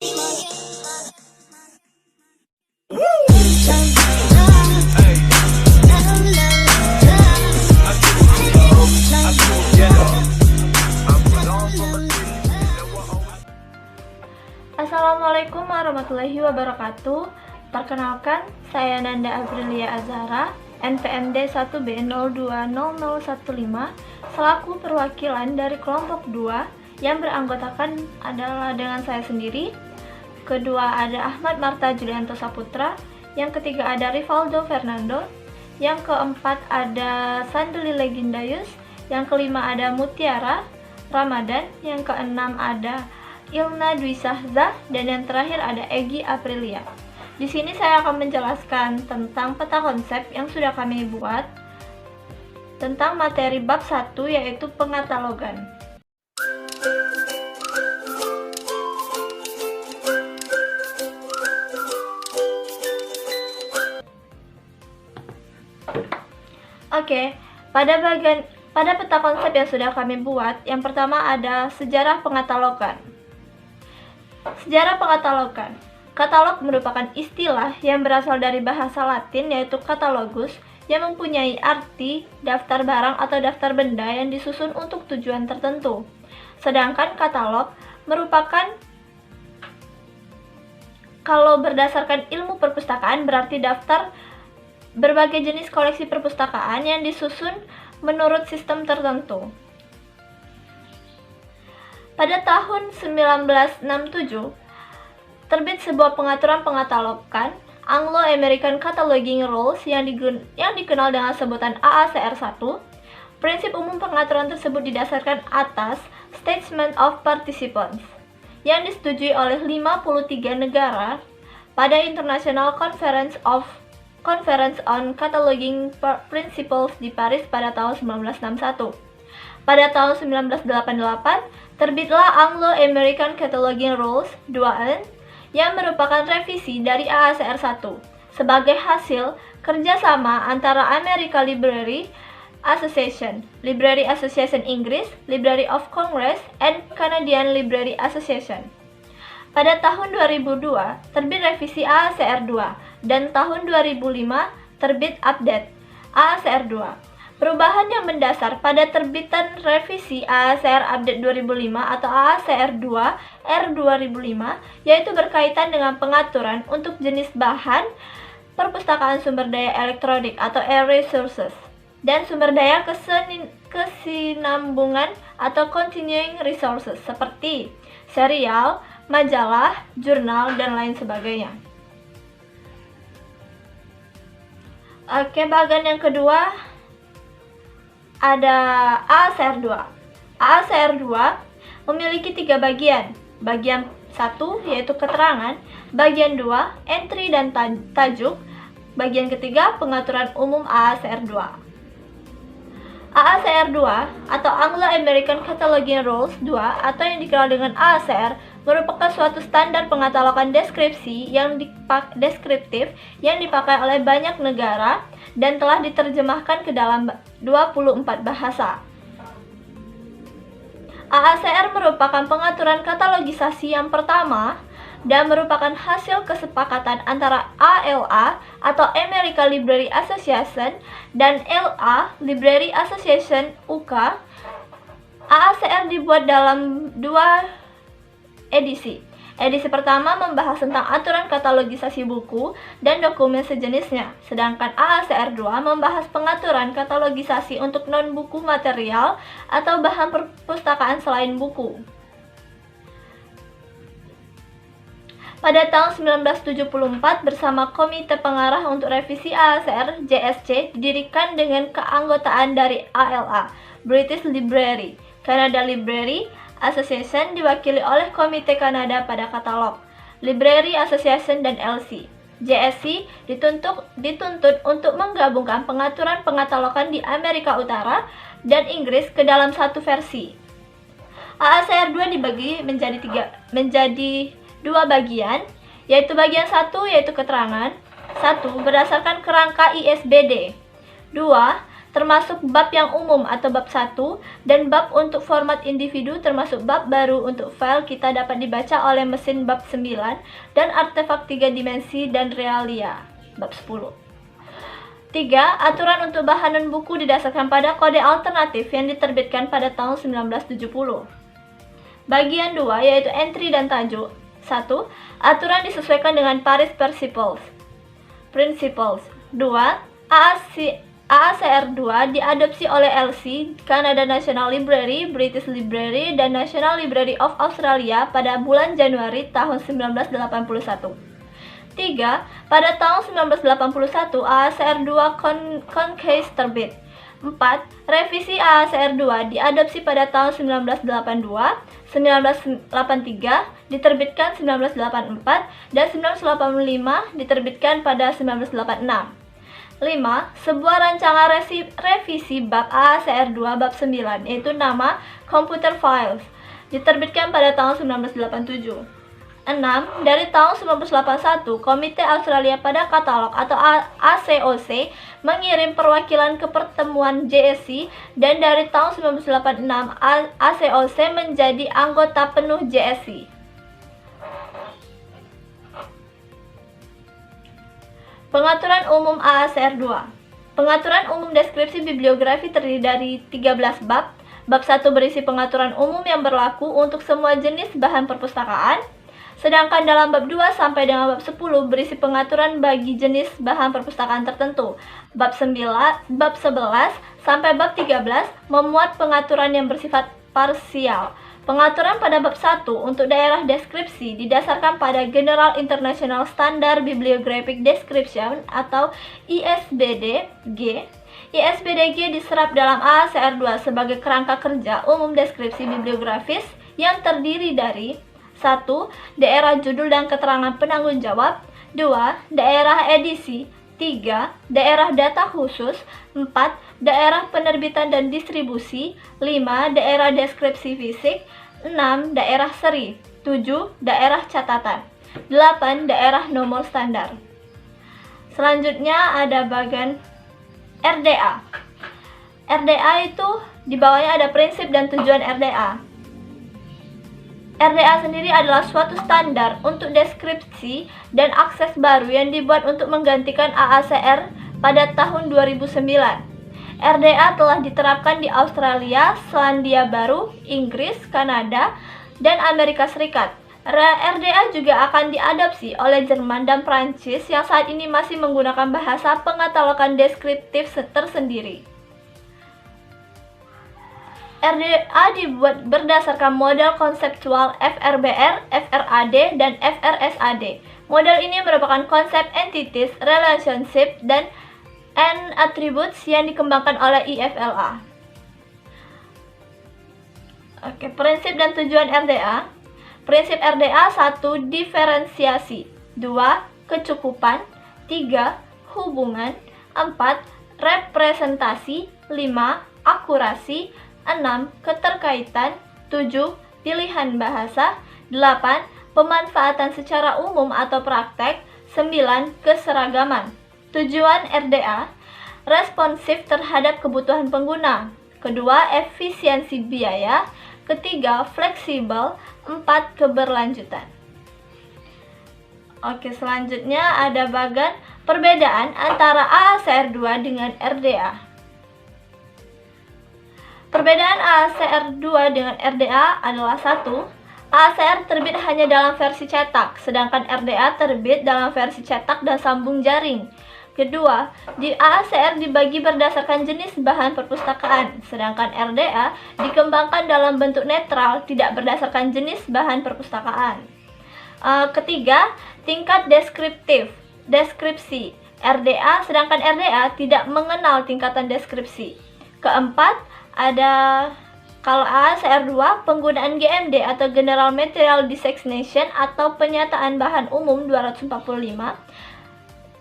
Assalamualaikum warahmatullahi wabarakatuh. Perkenalkan, saya Nanda Aprilia Azhara, NPMD 1B020015, selaku perwakilan dari kelompok 2 yang beranggotakan adalah dengan saya sendiri. Kedua ada Ahmad Marta Julianto Saputra, yang ketiga ada Rivaldo Fernando, yang keempat ada Sandeli Legindayus, yang kelima ada Mutiara Ramadan, yang keenam ada Ilna Dwi Sahzah, dan yang terakhir ada Egy Aprilia. Di sini saya akan menjelaskan tentang peta konsep yang sudah kami buat tentang materi bab 1, yaitu pengatalogan. Oke, pada peta konsep yang sudah kami buat, yang pertama ada sejarah pengatalogan. Sejarah pengatalogan. Katalog merupakan istilah yang berasal dari bahasa Latin, yaitu katalogus, yang mempunyai arti daftar barang atau daftar benda yang disusun untuk tujuan tertentu. Sedangkan katalog merupakan, kalau berdasarkan ilmu perpustakaan, berarti daftar berbagai jenis koleksi perpustakaan yang disusun menurut sistem tertentu. Pada tahun 1967, terbit sebuah pengaturan pengatalogan, Anglo-American Cataloging Rules, yang dikenal dengan sebutan AACR 1. Prinsip umum pengaturan tersebut didasarkan atas Statement of Participants, yang disetujui oleh 53 negara pada International Conference on Cataloging Principles di Paris pada tahun 1961. Pada tahun 1988, terbitlah Anglo-American Cataloging Rules 2N, yang merupakan revisi dari AACR 1 sebagai hasil kerjasama antara American Library Association Inggris, Library of Congress, and Canadian Library Association. Pada tahun 2002 terbit revisi AACR 2 dan tahun 2005 terbit update AACR 2. Perubahan yang mendasar pada terbitan revisi AACR Update 2005 atau AACR 2 R 2005 yaitu berkaitan dengan pengaturan untuk jenis bahan perpustakaan sumber daya elektronik atau e-resources dan sumber daya kesinambungan atau continuing resources seperti serial, majalah, jurnal, dan lain sebagainya. Oke, bagian yang kedua ada AACR 2. AACR 2 memiliki 3 bagian. Bagian 1 yaitu keterangan, bagian 2 entry dan tajuk, bagian ketiga pengaturan umum AACR 2. AACR 2 atau Anglo-American Cataloging Rules 2 atau yang dikenal dengan AACR merupakan suatu standar pengatalogan deskriptif yang dipakai oleh banyak negara dan telah diterjemahkan ke dalam 24 bahasa. AACR merupakan pengaturan katalogisasi yang pertama dan merupakan hasil kesepakatan antara ALA atau American Library Association dan LA Library Association UK. AACR dibuat dalam 2 edisi. Edisi pertama membahas tentang aturan katalogisasi buku dan dokumen sejenisnya, sedangkan AACR 2 membahas pengaturan katalogisasi untuk non-buku material atau bahan perpustakaan selain buku. Pada tahun 1974, bersama Komite Pengarah untuk Revisi AACR JSC didirikan dengan keanggotaan dari ALA, British Library, Canada Library Association diwakili oleh Komite Kanada pada katalog, Library Association, dan LC. JSC dituntut untuk menggabungkan pengaturan pengatalogan di Amerika Utara dan Inggris ke dalam satu versi. AACR 2 dibagi menjadi 2 bagian, yaitu bagian 1 yaitu keterangan. 1. Berdasarkan kerangka ISBD. 2. termasuk bab yang umum atau bab 1, dan bab untuk format individu termasuk bab baru untuk file kita dapat dibaca oleh mesin bab 9, dan artefak 3 dimensi dan realia bab 10. 3. Aturan untuk bahan buku didasarkan pada kode alternatif yang diterbitkan pada tahun 1970. Bagian 2 yaitu entry dan tajuk. 1. Aturan disesuaikan dengan Paris Principles. 2. AACR 2 diadopsi oleh LC, Canada National Library, British Library, dan National Library of Australia pada bulan Januari tahun 1981. 3. Pada tahun 1981, AACR 2 Concase terbit. 4. Revisi AACR 2 diadopsi pada tahun 1982, 1983 diterbitkan 1984, dan 1985 diterbitkan pada 1986. 5. Sebuah rancangan revisi bab AACR 2 bab 9, yaitu nama Computer Files, diterbitkan pada tahun 1987. 6. Dari tahun 1981, Komite Australia pada Katalog atau ACOC mengirim perwakilan ke pertemuan JSC, dan dari tahun 1986 ACOC menjadi anggota penuh JSC. Pengaturan umum AACR 2. Pengaturan umum deskripsi bibliografi terdiri dari 13 bab. Bab 1 berisi pengaturan umum yang berlaku untuk semua jenis bahan perpustakaan. Sedangkan dalam bab 2 sampai dengan bab 10 berisi pengaturan bagi jenis bahan perpustakaan tertentu. Bab 11 sampai bab 13 memuat pengaturan yang bersifat parsial. Pengaturan pada bab 1 untuk daerah deskripsi didasarkan pada General International Standard Bibliographic Description atau ISBD-G. ISBD-G diserap dalam AACR 2 sebagai kerangka kerja umum deskripsi bibliografis yang terdiri dari 1. Daerah judul dan keterangan penanggung jawab. 2. Daerah edisi. 3. Daerah data khusus. 4. Daerah penerbitan dan distribusi. 5. Daerah deskripsi fisik. 6. Daerah seri. 7. Daerah catatan. 8. Daerah nomor standar. Selanjutnya ada bagian RDA. RDA itu di bawahnya ada prinsip dan tujuan RDA. RDA sendiri adalah suatu standar untuk deskripsi dan akses baru yang dibuat untuk menggantikan AACR pada tahun 2009. RDA telah diterapkan di Australia, Selandia Baru, Inggris, Kanada, dan Amerika Serikat. RDA juga akan diadopsi oleh Jerman dan Prancis yang saat ini masih menggunakan bahasa pengatalogan deskriptif tersendiri. RDA dibuat berdasarkan model konseptual FRBR, FRAD, dan FRSAD. Model ini merupakan konsep entities, relationship, dan attributes yang dikembangkan oleh IFLA. Prinsip dan tujuan RDA. Prinsip RDA 1. Diferensiasi. 2. Kecukupan. 3. Hubungan. 4. Representasi. 5. Akurasi. 6. Keterkaitan. 7. Pilihan bahasa. 8. Pemanfaatan secara umum atau praktek. 9. Keseragaman. Tujuan RDA: responsif terhadap kebutuhan pengguna. Kedua, efisiensi biaya. Ketiga, fleksibel. 4. Keberlanjutan. Selanjutnya ada bagian perbedaan antara AACR 2 dengan RDA. Perbedaan AACR 2 dengan RDA adalah 1. AACR terbit hanya dalam versi cetak, sedangkan RDA terbit dalam versi cetak dan sambung jaring. Kedua, di AACR dibagi berdasarkan jenis bahan perpustakaan, sedangkan RDA dikembangkan dalam bentuk netral, tidak berdasarkan jenis bahan perpustakaan. Ketiga, tingkat deskripsi RDA, sedangkan RDA tidak mengenal tingkatan deskripsi. Keempat, ada kalau AACR 2 penggunaan GMD atau General Material Designation atau penyataan bahan umum 245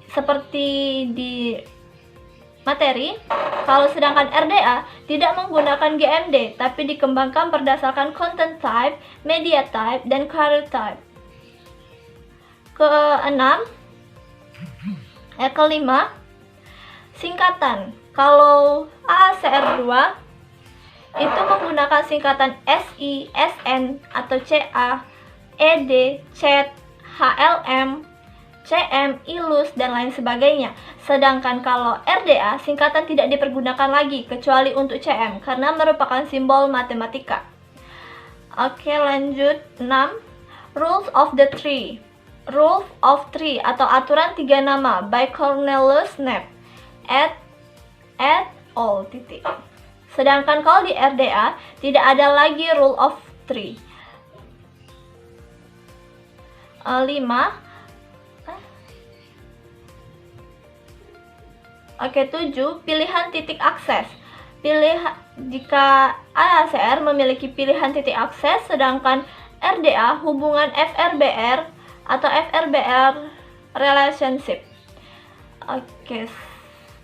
seperti di materi. Kalau sedangkan RDA tidak menggunakan GMD tapi dikembangkan berdasarkan content type, media type, dan career type. Kelima, singkatan. Kalau AACR2 itu menggunakan singkatan SI, SN, atau CA, ED, CET, HLM, CM, ILUS, dan lain sebagainya. Sedangkan kalau RDA, singkatan tidak dipergunakan lagi kecuali untuk CM karena merupakan simbol matematika. Oke, lanjut. 6. Rules of the Three. Rule of Three atau aturan tiga nama by Cornelius Knapp et al. Sedangkan kalau di RDA tidak ada lagi rule of three. 5. Oke, 7. Pilihan titik akses. Jika AACR memiliki pilihan titik akses, sedangkan RDA hubungan FRBR atau FRBR relationship. Oke.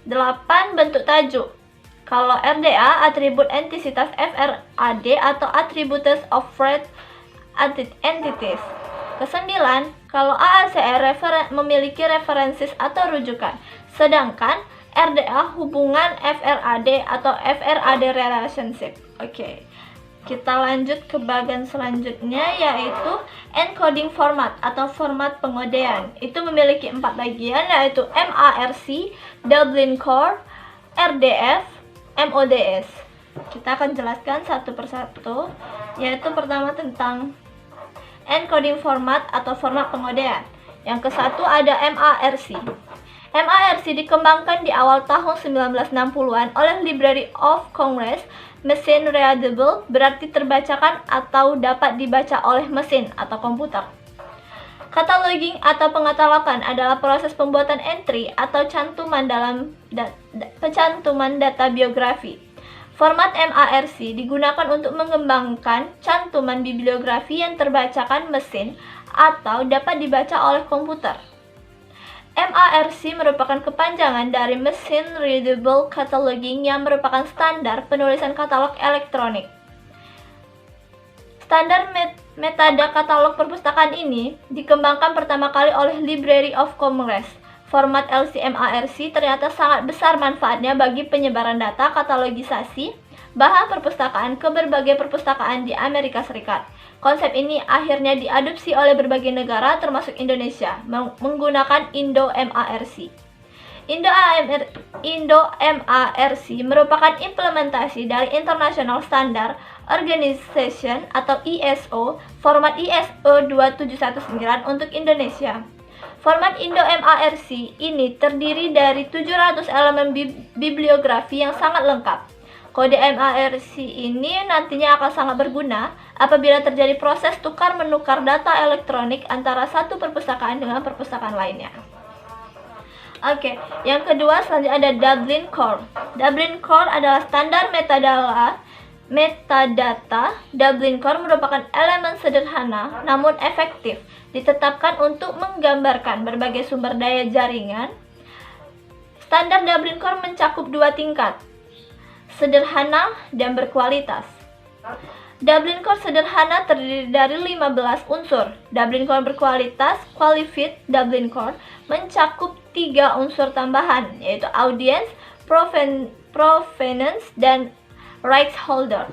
8. Bentuk tajuk. Kalau RDA, atribut entisitas FRAD atau attributes of Fred entities. 9. Kalau AACR memiliki referensis atau rujukan, sedangkan RDA hubungan FRAD atau FRAD relationship. Oke. Kita lanjut ke bagian selanjutnya, yaitu encoding format atau format pengodean. Itu memiliki 4 bagian, yaitu MARC, Dublin Core, RDF, MODS. Kita akan jelaskan satu persatu, yaitu pertama tentang encoding format atau format pengodean. Yang ke-1 ada MARC. MARC dikembangkan di awal tahun 1960-an oleh Library of Congress. Machine readable berarti terbacakan atau dapat dibaca oleh mesin atau komputer. Cataloging atau pengatalogan adalah proses pembuatan entry atau cantuman dalam pencantuman data biografi. Format MARC digunakan untuk mengembangkan cantuman bibliografi yang terbacakan mesin atau dapat dibaca oleh komputer. MARC merupakan kepanjangan dari Machine Readable Cataloging yang merupakan standar penulisan katalog elektronik. Standar metadata katalog perpustakaan ini dikembangkan pertama kali oleh Library of Congress. Format LC-MARC ternyata sangat besar manfaatnya bagi penyebaran data katalogisasi bahan perpustakaan ke berbagai perpustakaan di Amerika Serikat. Konsep ini akhirnya diadopsi oleh berbagai negara termasuk Indonesia menggunakan Indo-MARC. Indo-MARC merupakan implementasi dari International Standard Organization atau ISO, format ISO 2719 untuk Indonesia. Format Indo-MARC ini terdiri dari 700 elemen bibliografi yang sangat lengkap. Kode MARC ini nantinya akan sangat berguna apabila terjadi proses tukar-menukar data elektronik antara satu perpustakaan dengan perpustakaan lainnya. Oke, yang kedua selanjutnya ada Dublin Core. Dublin Core adalah standar metadata. Dublin Core merupakan elemen sederhana namun efektif, ditetapkan untuk menggambarkan berbagai sumber daya jaringan. Standar Dublin Core mencakup 2 tingkat, sederhana dan berkualitas. Dublin Core sederhana terdiri dari 15 unsur. Dublin Core berkualitas, Qualified Dublin Core, mencakup 3 unsur tambahan, yaitu audience, provenance, dan rights holder.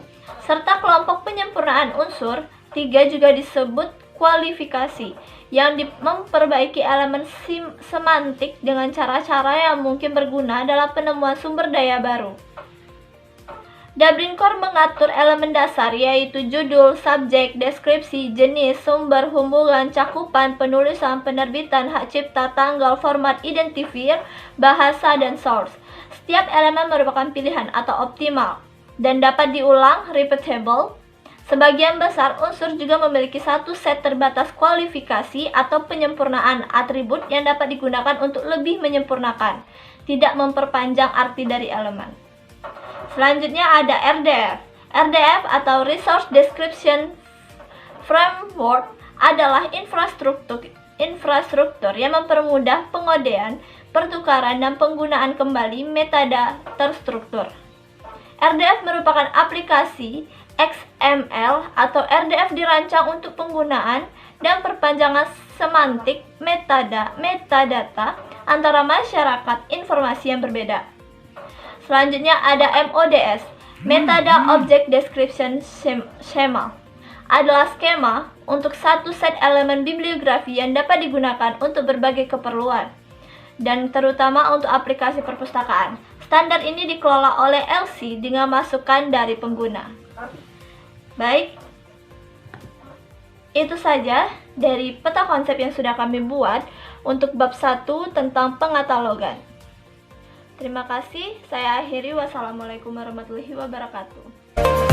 Serta kelompok penyempurnaan unsur, 3 juga disebut kualifikasi, yang memperbaiki elemen semantik dengan cara-cara yang mungkin berguna dalam penemuan sumber daya baru. Dublin Core mengatur elemen dasar yaitu judul, subjek, deskripsi, jenis, sumber, hubungan, cakupan, penulisan, penerbitan, hak cipta, tanggal, format, identifier, bahasa, dan source. Setiap elemen merupakan pilihan atau optimal dan dapat diulang, repeatable. Sebagian besar unsur juga memiliki satu set terbatas kualifikasi atau penyempurnaan atribut yang dapat digunakan untuk lebih menyempurnakan, tidak memperpanjang arti dari elemen. Selanjutnya ada RDF. RDF atau Resource Description Framework adalah infrastruktur yang mempermudah pengodean, pertukaran, dan penggunaan kembali metadata terstruktur. RDF merupakan aplikasi XML atau RDF dirancang untuk penggunaan dan perpanjangan semantik metadata antara masyarakat informasi yang berbeda. Selanjutnya ada MODS, Metadata Object Description Schema. Adalah skema untuk satu set elemen bibliografi yang dapat digunakan untuk berbagai keperluan, dan terutama untuk aplikasi perpustakaan. Standar ini dikelola oleh LC dengan masukan dari pengguna. Baik, itu saja dari peta konsep yang sudah kami buat untuk bab 1 tentang pengatalogan. Terima kasih, saya akhiri. Wassalamualaikum warahmatullahi wabarakatuh.